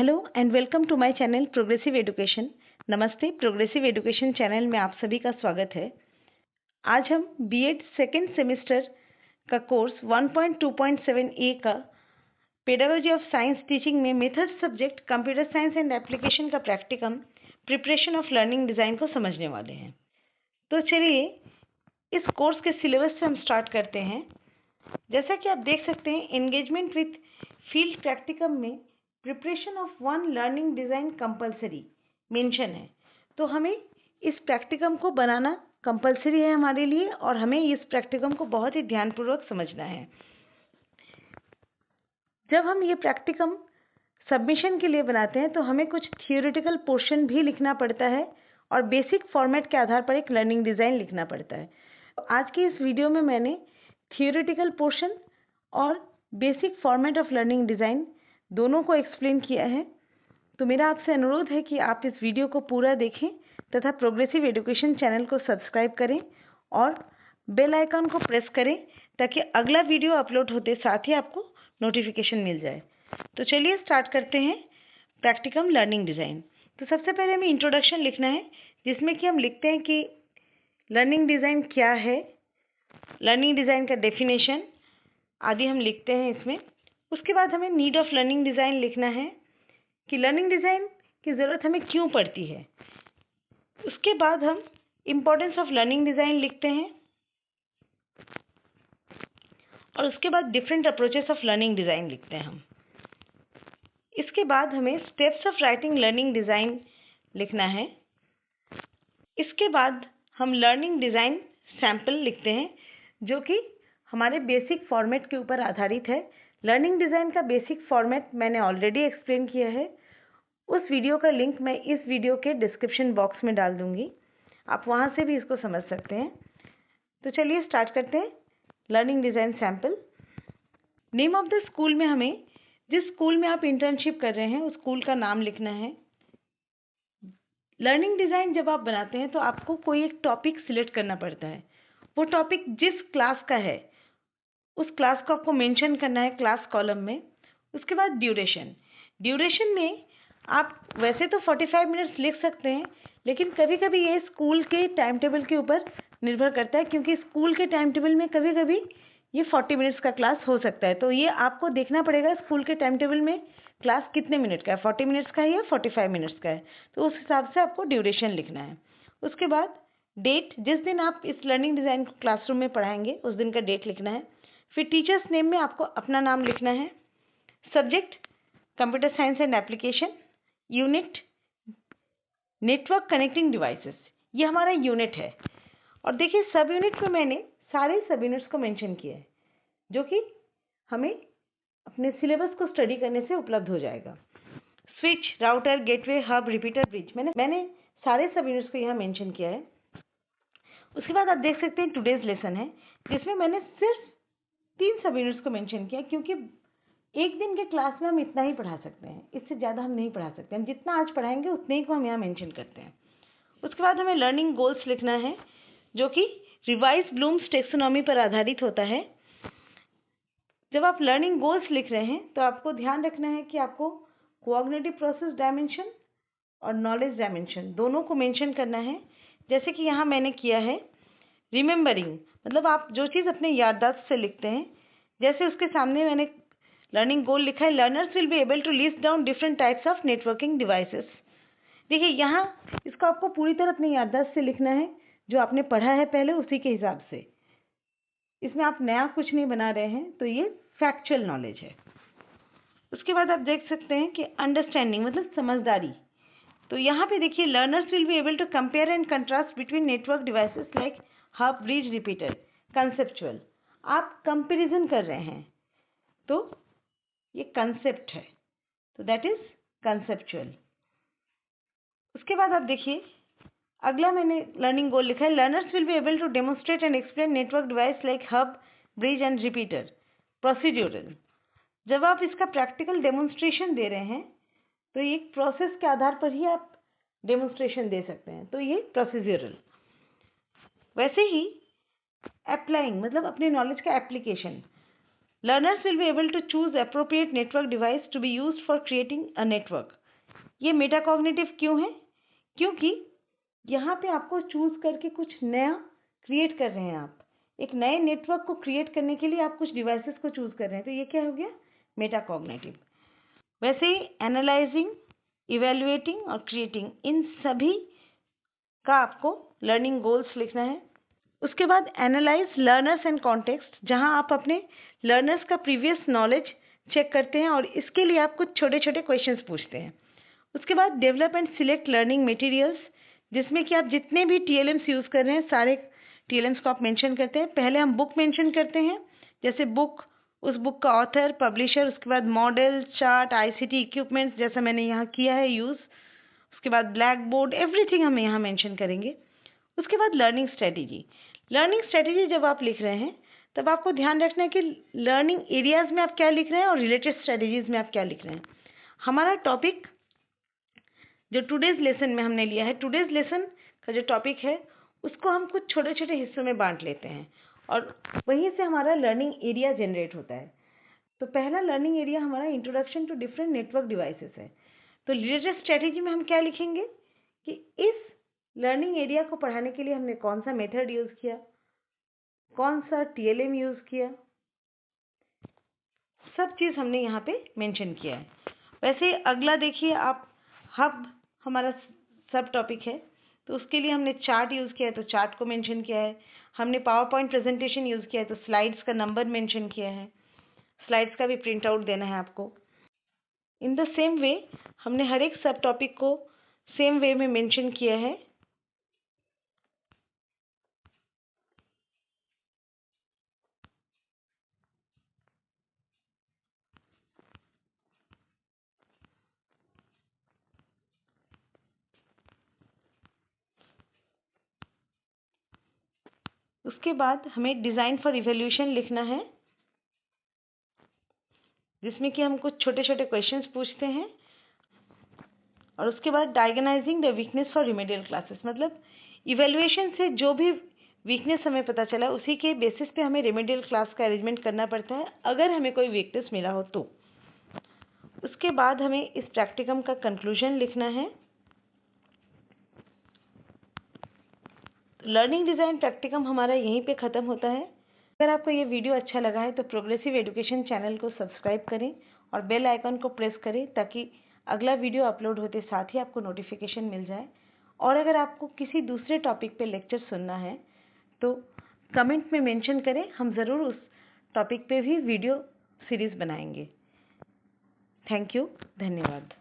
Hello and welcome to my channel progressive education. नमस्ते, progressive education channel में आप सभी का स्वागत है। आज हम बीएड सेकेंड सेमेस्टर का कोर्स 1.2.7 ए का पेडागोजी ऑफ साइंस टीचिंग में method subject computer science and application का practicum preparation of learning design को समझने वाले हैं। तो चलिए इस कोर्स के सिलेबस से हम स्टार्ट करते हैं। जैसा कि आप देख सकते हैं, एंगेजमेंट विथ फील्ड प्रैक्टिकम में preparation of one learning design compulsory mention है। तो हमें इस प्रैक्टिकम को बनाना कंपलसरी है हमारे लिए, और हमें इस प्रैक्टिकम को बहुत ही ध्यानपूर्वक समझना है। जब हम ये प्रैक्टिकम सबमिशन के लिए बनाते हैं तो हमें कुछ थियोरेटिकल पोर्शन भी लिखना पड़ता है और बेसिक फॉर्मेट के आधार पर एक लर्निंग डिज़ाइन लिखना पड़ता है। तो आज की इस वीडियो में मैंने थियोरेटिकल पोर्शन और basic format of learning design दोनों को एक्सप्लेन किया है। तो मेरा आपसे अनुरोध है कि आप इस वीडियो को पूरा देखें तथा प्रोग्रेसिव एजुकेशन चैनल को सब्सक्राइब करें और बेल आइकन को प्रेस करें ताकि अगला वीडियो अपलोड होते साथ ही आपको नोटिफिकेशन मिल जाए। तो चलिए स्टार्ट करते हैं प्रैक्टिकम लर्निंग डिज़ाइन। तो सबसे पहले हमें इंट्रोडक्शन लिखना है, जिसमें कि हम लिखते हैं कि लर्निंग डिज़ाइन क्या है, लर्निंग डिज़ाइन का डेफिनेशन आदि हम लिखते हैं इसमें। उसके बाद हमें नीड ऑफ लर्निंग डिज़ाइन लिखना है कि लर्निंग डिज़ाइन की ज़रूरत हमें क्यों पड़ती है। उसके बाद हम इम्पोर्टेंस ऑफ लर्निंग डिज़ाइन लिखते हैं और उसके बाद different approaches of learning design लिखते हैं हम। इसके बाद हमें steps of writing learning design लिखना है। इसके बाद हम लर्निंग डिज़ाइन सैम्पल लिखते हैं, जो कि हमारे बेसिक फॉर्मेट के ऊपर आधारित है। लर्निंग डिज़ाइन का बेसिक फॉर्मेट मैंने ऑलरेडी एक्सप्लेन किया है। उस वीडियो का लिंक मैं इस वीडियो के डिस्क्रिप्शन बॉक्स में डाल दूंगी, आप वहां से भी इसको समझ सकते हैं। तो चलिए स्टार्ट करते हैं learning design sample. Name of the school में हमें जिस स्कूल में आप इंटर्नशिप कर रहे हैं उस स्कूल का नाम लिखना है। लर्निंग डिज़ाइन जब आप बनाते हैं तो आपको कोई एक टॉपिक सिलेक्ट करना पड़ता है। वो टॉपिक जिस क्लास का है उस क्लास को आपको मेंशन करना है क्लास कॉलम में। उसके बाद ड्यूरेशन में आप वैसे तो 45 मिनट्स लिख सकते हैं, लेकिन कभी कभी ये स्कूल के टाइम टेबल के ऊपर निर्भर करता है, क्योंकि स्कूल के टाइम टेबल में कभी कभी ये 40 मिनट्स का क्लास हो सकता है। तो ये आपको देखना पड़ेगा स्कूल के टाइम टेबल में क्लास कितने मिनट का है, 40 मिनट्स का है या 45 मिनट्स का है। तो उस हिसाब से आपको ड्यूरेशन लिखना है। उसके बाद डेट, जिस दिन आप इस लर्निंग डिज़ाइन को क्लासरूम में पढ़ाएंगे उस दिन का डेट लिखना है। फिर टीचर्स नेम में आपको अपना नाम लिखना है। Subject computer science and application. Unit network connecting devices, ये हमारा यूनिट है। और देखिए सब यूनिट में मैंने सारे सब यूनिट्स को मेंशन किया है, जो कि हमें अपने सिलेबस को स्टडी करने से उपलब्ध हो जाएगा। Switch, router, gateway, hub, repeater, bridge, मैंने सारे सब यूनिट्स को यहाँ मेंशन किया है। उसके बाद आप देख सकते हैं टुडेज लेसन है, जिसमें मैंने सिर्फ 3 सब यूनिट्स को मेंशन किया, क्योंकि एक दिन के क्लास में हम इतना ही पढ़ा सकते हैं, इससे ज़्यादा हम नहीं पढ़ा सकते। हम जितना आज पढ़ाएंगे उतने ही को हम यहाँ मेंशन करते हैं। उसके बाद हमें लर्निंग गोल्स लिखना है, जो कि रिवाइज ब्लूम्स टेक्सोनॉमी पर आधारित होता है। जब आप लर्निंग गोल्स लिख रहे हैं तो आपको ध्यान रखना है कि आपको कोऑग्निटिव प्रोसेस डायमेंशन और नॉलेज डायमेंशन दोनों को मेंशन करना है। जैसे कि यहाँ मैंने किया है रिमेंबरिंग, मतलब आप जो चीज़ अपने याददाश्त से लिखते हैं। जैसे उसके सामने मैंने लर्निंग गोल लिखा है, learners will be able to list down different types of networking devices. देखिए यहाँ इसको आपको पूरी तरह अपने याददाश्त से लिखना है, जो आपने पढ़ा है पहले उसी के हिसाब से। इसमें आप नया कुछ नहीं बना रहे हैं, तो ये फैक्चुअल नॉलेज है। उसके बाद आप देख सकते हैं कि अंडरस्टैंडिंग मतलब समझदारी। तो यहाँ पे देखिए learners will be able to compare and contrast between network devices like hub, bridge, repeater. Conceptual, आप कंपेरिजन कर रहे हैं तो ये कंसेप्ट है, तो दैट इज कंसेप्चुअल। उसके बाद आप देखिए अगला मैंने लर्निंग गोल लिखा है, learners will be able to demonstrate and explain network device like hub, bridge and repeater. Procedural, जब आप इसका प्रैक्टिकल डेमोन्स्ट्रेशन दे रहे हैं तो एक प्रोसेस के आधार पर ही आप डेमोन्स्ट्रेशन दे सकते हैं, तो ये प्रोसीड्यूरल। वैसे ही अप्लाइंग मतलब अपने नॉलेज का application. Learners will be able to choose appropriate network device to be used for creating a network. ये मेटाकॉग्निटिव क्यों है? क्योंकि यहाँ पे आपको चूज करके कुछ नया क्रिएट कर रहे हैं। आप एक नए नेटवर्क को क्रिएट करने के लिए आप कुछ डिवाइसेस को चूज कर रहे हैं, तो ये क्या हो गया? मेटाकॉग्निटिव। वैसे ही एनालाइजिंग, इवेल्युएटिंग और क्रिएटिंग, इन सभी का आपको लर्निंग गोल्स लिखना है। उसके बाद एनालाइज लर्नर्स एंड कॉन्टेक्स्ट, जहां आप अपने लर्नर्स का प्रीवियस नॉलेज चेक करते हैं और इसके लिए आप कुछ छोटे छोटे क्वेश्चंस पूछते हैं। उसके बाद develop and select learning materials, जिसमें कि आप जितने भी टीएलएम्स यूज कर रहे हैं सारे टीएलएम्स को आप मेंशन करते हैं। पहले हम बुक मेंशन करते हैं, जैसे बुक, उस बुक का ऑथर, पब्लिशर, उसके बाद मॉडल, चार्ट, आईसीटी इक्विपमेंट्स, जैसा मैंने यहाँ किया है यूज। उसके बाद ब्लैक बोर्ड, एवरीथिंग हम यहाँ मेंशन करेंगे। उसके बाद लर्निंग स्ट्रेटेजी। लर्निंग स्ट्रेटेजी जब आप लिख रहे हैं तब आपको ध्यान रखना है कि लर्निंग एरियाज में आप क्या लिख रहे हैं और रिलेटेड स्ट्रेटेजीज में आप क्या लिख रहे हैं। हमारा टॉपिक जो टुडेज लेसन में हमने लिया है, टुडेज लेसन का जो टॉपिक है उसको हम कुछ छोटे छोटे हिस्सों में बांट लेते हैं और वहीं से हमारा लर्निंग एरिया जनरेट होता है। तो पहला लर्निंग एरिया हमारा introduction to different network devices है। तो रिलेटेड स्ट्रेटेजी में हम क्या लिखेंगे कि इस लर्निंग एरिया को पढ़ाने के लिए हमने कौन सा मेथड यूज किया, कौन सा टीएलएम यूज किया, सब चीज हमने यहाँ पे मेंशन किया है। वैसे अगला देखिए आप, हब हमारा सब टॉपिक है, तो उसके लिए हमने चार्ट यूज किया है तो चार्ट को मेंशन किया है। हमने पावर पॉइंट प्रेजेंटेशन यूज किया है तो स्लाइड्स का नंबर मेंशन किया है, स्लाइड्स का भी प्रिंट आउट देना है आपको। इन द सेम वे हमने हर एक सब टॉपिक को सेम वे में मेंशन किया है। उसके बाद हमें डिज़ाइन फॉर इवैल्यूएशन लिखना है, जिसमें कि हम कुछ छोटे छोटे क्वेश्चंस पूछते हैं। और उसके बाद diagnosing the weakness for remedial classes, मतलब इवैल्यूएशन से जो भी वीकनेस हमें पता चला उसी के बेसिस पे हमें रिमेडियल क्लास का अरेंजमेंट करना पड़ता है अगर हमें कोई वीकनेस मिला हो तो। उसके बाद हमें इस प्रैक्टिकम का कंक्लूजन लिखना है। लर्निंग डिज़ाइन प्रैक्टिकम हमारा यहीं पे ख़त्म होता है। अगर आपको ये वीडियो अच्छा लगा है तो प्रोग्रेसिव एजुकेशन चैनल को सब्सक्राइब करें और बेल आइकन को प्रेस करें ताकि अगला वीडियो अपलोड होते साथ ही आपको नोटिफिकेशन मिल जाए। और अगर आपको किसी दूसरे टॉपिक पे लेक्चर सुनना है तो कमेंट में मेंशन करें, हम ज़रूर उस टॉपिक पे भी वीडियो सीरीज़ बनाएंगे। थैंक यू, धन्यवाद।